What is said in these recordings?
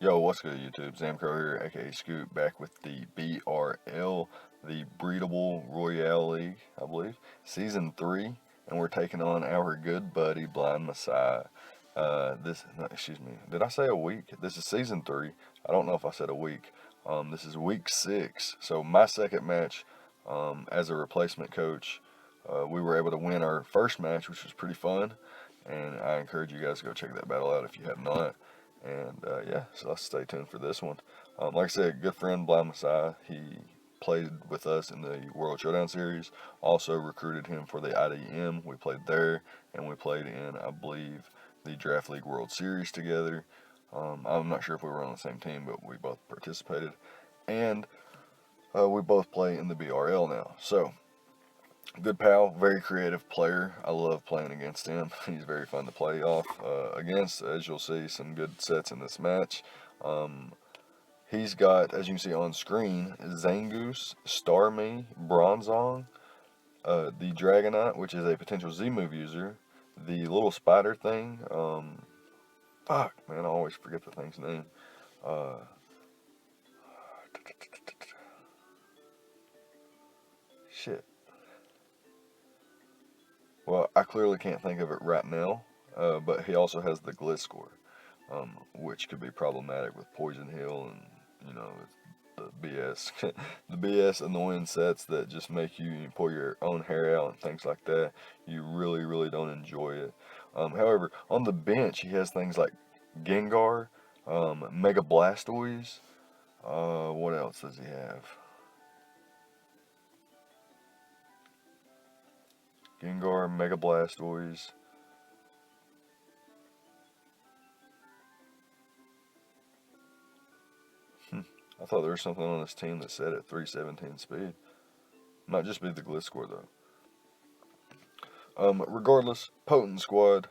Yo, what's good, YouTube? ZAMCRO here, aka Scoot, back with the BRL, the Breedable Royale League, I believe, Season 3, and we're taking on our good buddy, Blind Messiah. Excuse me, did I say a week? This is Season 3. I don't know if I said a week. This is Week 6, so my second match as a replacement coach. We were able to win our first match, which was pretty fun, and I encourage you guys to go check that battle out if you have not. And yeah, so let's stay tuned for this one. Like I said, good friend Blind Messiah, he played with us in the World Showdown Series. Also recruited him for the IDM. We played there, and we played in, I believe, the Draft League World Series together. I'm not sure if we were on the same team, but we both participated. And we both play in the BRL now. So, good pal, very creative player. I love playing against him. He's very fun to play off against. As you'll see, some good sets in this match. He's got, as you can see on screen, Zangoose, Starmie, Bronzong, the Dragonite, which is a potential Z-move user, the little spider thing. Fuck, man, I always forget the thing's name. Shit. Well, I clearly can't think of it right now, but he also has the Gliscor, which could be problematic with Poison Hill and, you know, the BS, the BS annoying sets that just make you pull your own hair out and things like that. You really, really don't enjoy it. However, on the bench, he has things like Gengar, Mega Blastoise. What else does he have? Gengar, Mega Blastoise. I thought there was something on this team that said at 317 speed. Might just be the Gliscor though. Regardless, potent squad.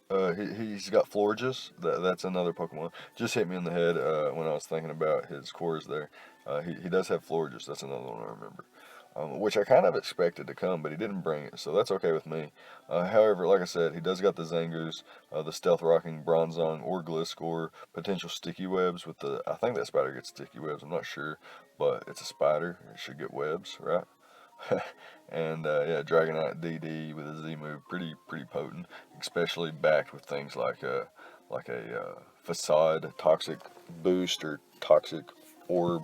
He's got Florges. That's another Pokemon. Just hit me in the head when I was thinking about his cores there. He does have Florges. That's another one I remember. Which I kind of expected to come, but he didn't bring it, so that's okay with me. However, like I said, he does got the Zangoose, the Stealth Rocking Bronzong or Gliscor, potential Sticky Webs with the, I think that spider gets Sticky Webs, I'm not sure, but it's a spider, it should get webs, right? And yeah, Dragonite DD with a Z move, pretty potent, especially backed with things like a Facade, Toxic Boost, or Toxic Orb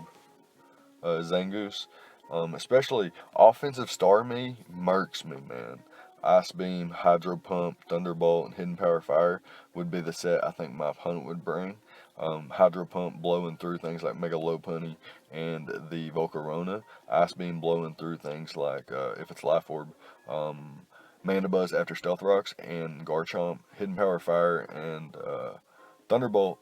Zangoose. Especially offensive Starmie murks me, man. Ice Beam, Hydro Pump, Thunderbolt, and Hidden Power Fire would be the set I think my opponent would bring. Hydro Pump blowing through things like Mega Lopunny and the Volcarona. Ice Beam blowing through things like, if it's Life Orb, Mandibuzz after Stealth Rocks, and Garchomp. Hidden Power Fire and Thunderbolt.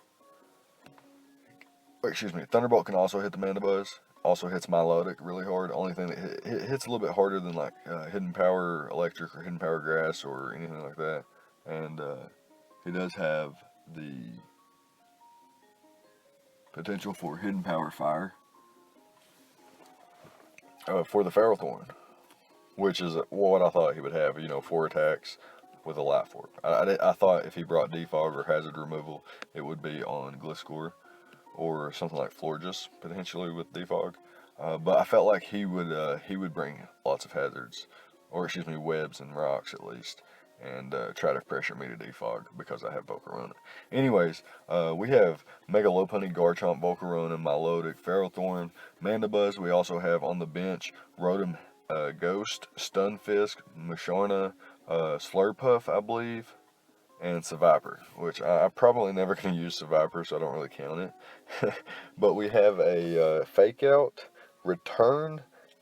Excuse me, Thunderbolt can also hit the Mandibuzz. Also hits Milotic really hard. Only thing that hits a little bit harder than like Hidden Power Electric or Hidden Power Grass or anything like that. And he does have the potential for Hidden Power Fire for the Ferrothorn, which is what I thought he would have. You know, 4 attacks with a Life Orb. I thought if he brought Defog or Hazard Removal, it would be on Gliscor or something like Florges potentially with Defog. But I felt like he would bring lots of hazards, or excuse me, webs and rocks at least, and try to pressure me to defog because I have Volcarona. Anyways, we have Mega Lopunny, Garchomp, Volcarona, Milotic, Ferrothorn, Mandibuzz. We also have on the bench Rotom, Ghost, Stunfisk, Musharna, Slurpuff, I believe, and Seviper, which I'm probably never going to use Seviper, so I don't really count it. But we have a Fake Out, Return,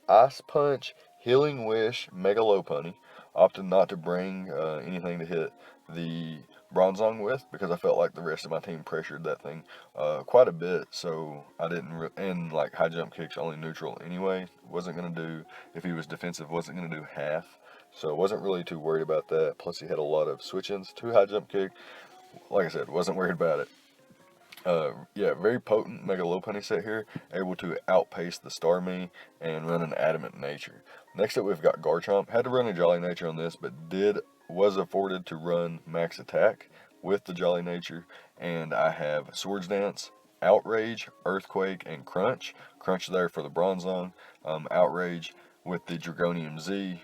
Ice Punch, Healing Wish, Mega Lopunny. Opted not to bring anything to hit the Bronzong with because I felt like the rest of my team pressured that thing quite a bit, so I didn't, and like high jump kicks only neutral anyway, wasn't going to do, if he was defensive, wasn't going to do half. So I wasn't really too worried about that. Plus, he had a lot of switch-ins to high jump kick. Like I said, wasn't worried about it. Yeah, very potent Mega Lopunny set here. Able to outpace the Starmie and run an Adamant Nature. Next up, we've got Garchomp. Had to run a Jolly Nature on this, but was afforded to run Max Attack with the Jolly Nature. And I have Swords Dance, Outrage, Earthquake, and Crunch. Crunch there for the Bronzong. Outrage with the Dragonium Z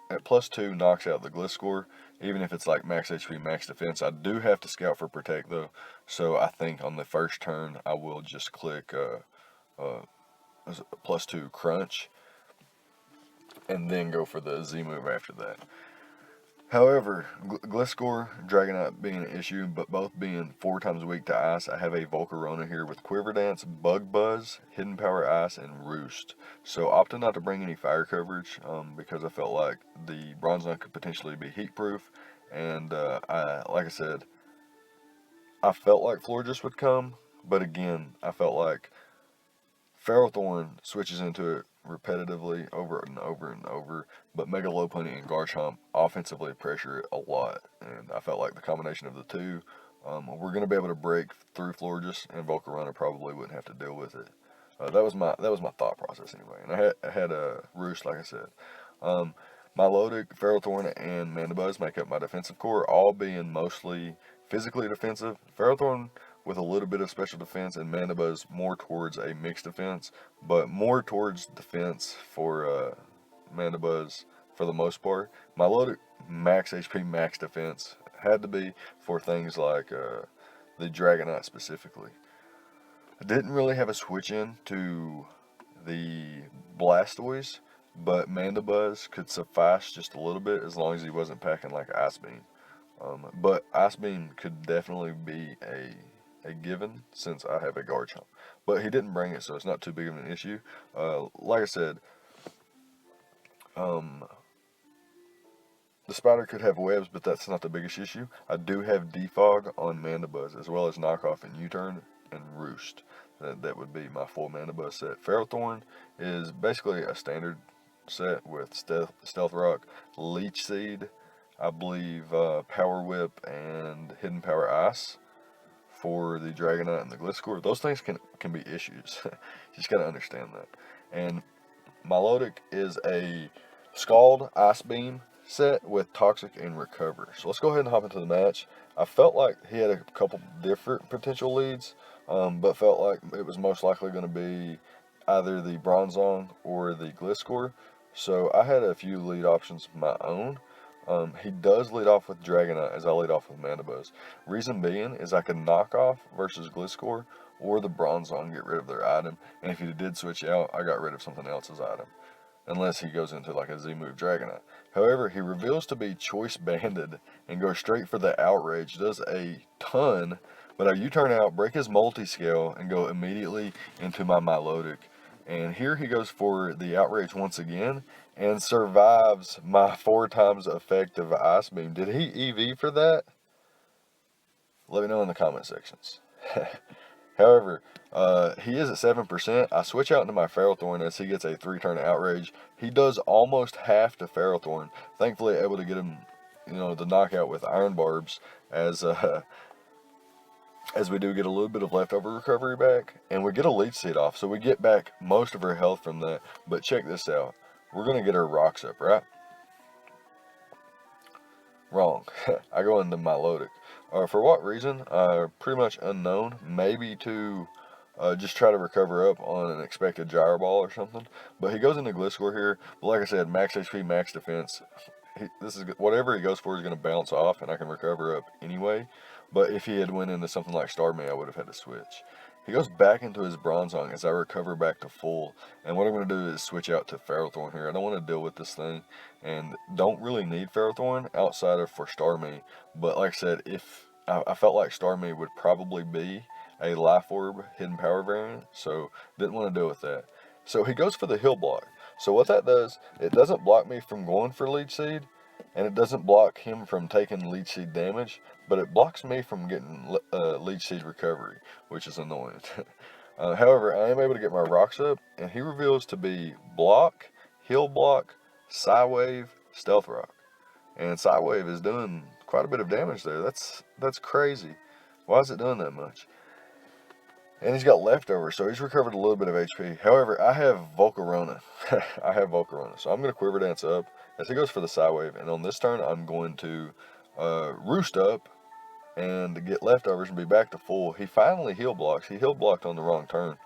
at +2 knocks out the Gliscor, even if it's like max HP, max defense. I do have to scout for Protect though, so I think on the first turn I will just click +2 Crunch and then go for the Z move after that. However, Gliscor, Dragonite being an issue, but both being 4 times weak to ice, I have a Volcarona here with Quiver Dance, Bug Buzz, Hidden Power Ice, and Roost. So opted not to bring any fire coverage because I felt like the Bronzong could potentially be heat proof, and like I said, I felt like Florges would come, but again, I felt like Ferrothorn switches into it repetitively over and over and over, but Mega Lopunny and Garchomp offensively pressure it a lot, and I felt like the combination of the two, we're going to be able to break through Florges, and Volcarona probably wouldn't have to deal with it. That was my thought process anyway, and I had a Roost, like I said. Milotic, Ferrothorn, and Mandibuzz make up my defensive core, all being mostly physically defensive. Ferrothorn with a little bit of special defense, and Mandibuzz more towards a mixed defense, but more towards defense for Mandibuzz for the most part. Milotic, max HP, max defense, had to be for things like the Dragonite specifically. I didn't really have a switch in to the Blastoise, but Mandibuzz could suffice just a little bit as long as he wasn't packing like Ice Beam. But Ice Beam could definitely be a given since I have a Garchomp. But he didn't bring it, so it's not too big of an issue. Like I said, the Spider could have webs, but that's not the biggest issue. I do have Defog on Mandibuzz, as well as Knockoff and U-Turn and Roost. That would be my full Mandibuzz set. Ferrothorn is basically a standard set with Stealth Rock, Leech Seed, I believe Power Whip, and Hidden Power Ice for the Dragonite and the Gliscor. Those things can be issues. You just gotta understand that. And Milotic is a Scald Ice Beam set with Toxic and Recover. So let's go ahead and hop into the match. I felt like he had a couple different potential leads, but felt like it was most likely going to be either the Bronzong or the Gliscor. So I had a few lead options of my own. He does lead off with Dragonite as I lead off with Mandibuzz. Reason being is I could knock off versus Gliscor or the Bronzong, get rid of their item, and if he did switch out, I got rid of something else's item. Unless he goes into like a Z-move Dragonite. However, he reveals to be Choice Banded and goes straight for the Outrage. Does a ton, but I U-turn out, break his multi-scale, and go immediately into my Milotic. And here he goes for the Outrage once again, and survives my 4 times effective Ice Beam. Did he EV for that? Let me know in the comment sections. However, he is at 7%. I switch out into my Ferrothorn as he gets a 3-turn Outrage. He does almost half to Ferrothorn. Thankfully, able to get him, the knockout with Iron Barbs as we do get a little bit of leftover recovery back, and we get a Leech Seed off, so we get back most of her health from that. But check this out. We're going to get her Rocks up, right? Wrong. I go into Milotic. For what reason? Pretty much unknown. Maybe to just try to recover up on an expected Gyro Ball or something. But he goes into Gliscor here. But like I said, max HP, max defense. Whatever he goes for is going to bounce off, and I can recover up anyway. But if he had went into something like Starmie, I would have had to switch. He goes back into his Bronzong as I recover back to full. And what I'm going to do is switch out to Ferrothorn here. I don't want to deal with this thing. And don't really need Ferrothorn outside of for Starmie. But like I said, if I felt like Starmie would probably be a Life Orb Hidden Power variant. So didn't want to deal with that. So he goes for the Heal Block. So what that does, it doesn't block me from going for Leech Seed. And it doesn't block him from taking Leech Seed damage, but it blocks me from getting Leech Seed recovery, which is annoying. However, I am able to get my rocks up, and he reveals to be Block, Heal Block, Psywave, Stealth Rock. And Psywave is doing quite a bit of damage there. That's crazy. Why is it doing that much? And he's got leftovers, so he's recovered a little bit of HP. However, I have Volcarona. I have Volcarona, so I'm going to Quiver Dance up as he goes for the Psywave. And on this turn, I'm going to Roost up and to get leftovers and be back to full. He finally heel blocks. He heel blocked on the wrong turn,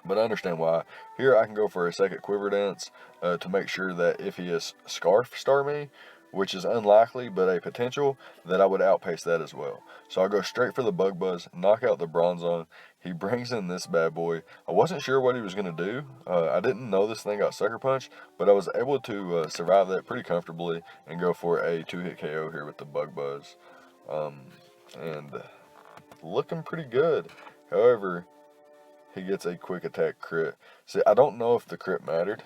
but I understand why. Here I can go for a second quiver dance to make sure that if he is scarf star me, which is unlikely but a potential, that I would outpace that as well. So I'll go straight for the bug buzz, knock out the bronze on. He brings in this bad boy. I wasn't sure what he was going to do. I didn't know this thing got sucker punch, but I was able to survive that pretty comfortably and go for a 2-hit KO here with the bug buzz. And looking pretty good. However, he gets a quick attack crit. See, I don't know if the crit mattered,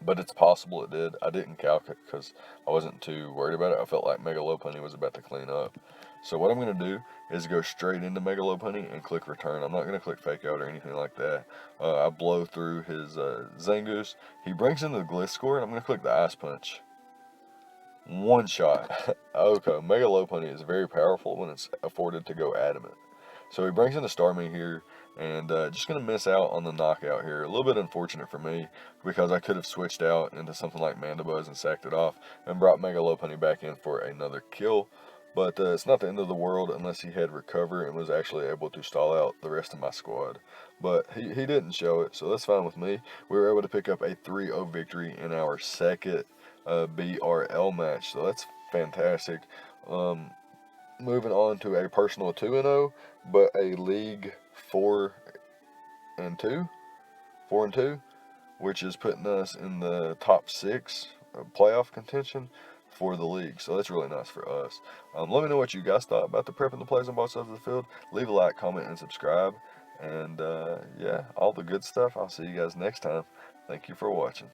but it's possible it did. I didn't calc it because I wasn't too worried about it. I felt like Mega Lopunny was about to clean up. So what I'm going to do is go straight into Mega Lopunny and click return. I'm not going to click fake out or anything like that. I blow through his Zangoose. He brings in the Gliscor, and I'm going to click the Ice Punch. One shot. Okay, Mega Lopunny is very powerful when it's afforded to go adamant. So he brings in the Starmie here, and just going to miss out on the knockout here. A little bit unfortunate for me, because I could have switched out into something like Mandibuzz and sacked it off, and brought Mega Lopunny back in for another kill. But it's not the end of the world unless he had Recover and was actually able to stall out the rest of my squad. But he didn't show it, so that's fine with me. We were able to pick up a 3-0 victory in our second BRL match, so that's fantastic. Moving on to a personal 2-0, but a league 4-2, which is putting us in the top 6 playoff contention for the league. So that's really nice for us. Let me know what you guys thought about the prep and the plays on both sides of the field. Leave a like, comment, and subscribe. And yeah, all the good stuff. I'll see you guys next time. Thank you for watching.